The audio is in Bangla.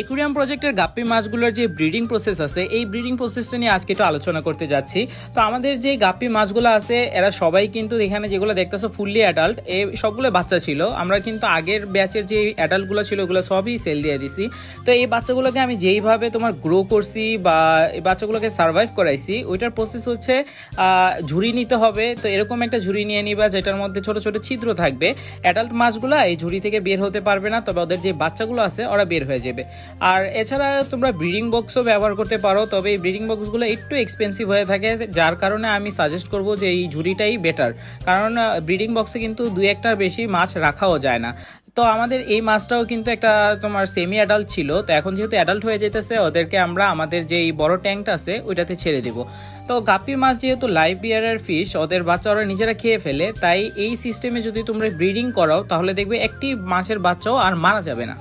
একুরিয়াম প্রজেক্টের গাপ্পি মাছগুলোর যে ব্রিডিং প্রসেস আছে, এই ব্রিডিং প্রসেসটা নিয়ে আজকে একটু আলোচনা করতে যাচ্ছি। তো আমাদের যে গাপ্পি মাছগুলো আছে এরা সবাই কিন্তু এখানে যেগুলো দেখতেছো ফুললি অ্যাডাল্ট, এই সবগুলো বাচ্চা ছিল। আমরা কিন্তু আগের ব্যাচের যে অ্যাডাল্টগুলো ছিল ওগুলো সবই সেল দিয়ে দিছি। তো এই বাচ্চাগুলোকে আমি যেইভাবে তোমার গ্রো করছি বা এই বাচ্চাগুলোকে সার্ভাইভ করাইছি, ওইটার প্রসেস হচ্ছে ঝুড়ি নিতে হবে। তো এরকম একটা ঝুড়ি নিয়ে নিবা যেটার মধ্যে ছোট ছোট ছিদ্র থাকবে। অ্যাডাল্ট মাছগুলো এই ঝুড়ি থেকে বের হতে পারবে না, তবে ওদের যে বাচ্চাগুলো আছে ওরা বের হয়ে যাবে। আর এছাড়া তোমরা ব্রিডিং বক্সও ব্যবহার করতে পারো, তবে এই ব্রিডিং বক্সগুলো একটু এক্সপেন্সিভ হয়ে থাকে, যার কারণে আমি সাজেস্ট করব যে এই ঝুড়িটাই বেটার। কারণ ব্রিডিং বক্সে কিন্তু দুই একটার বেশি মাছ রাখাও যায় না। তো আমাদের এই মাছটাও কিন্তু একটা তোমার সেমি অ্যাডাল্ট ছিল। তো এখন যেহেতু অ্যাডাল্ট হয়ে যেতেছে, ওদেরকে আমরা আমাদের যে এই বড় ট্যাঙ্কটা আছে ওইটাতে ছেড়ে দিব। তো গাপ্পি মাছ যেহেতু লাইভ বিয়ারের ফিশ, ওদের বাচ্চা ওরা নিজেরা খেয়ে ফেলে, তাই এই সিস্টেমে যদি তোমরা ব্রিডিং করাও তাহলে দেখবে একটি মাছের বাচ্চাও আর মারা যাবে না।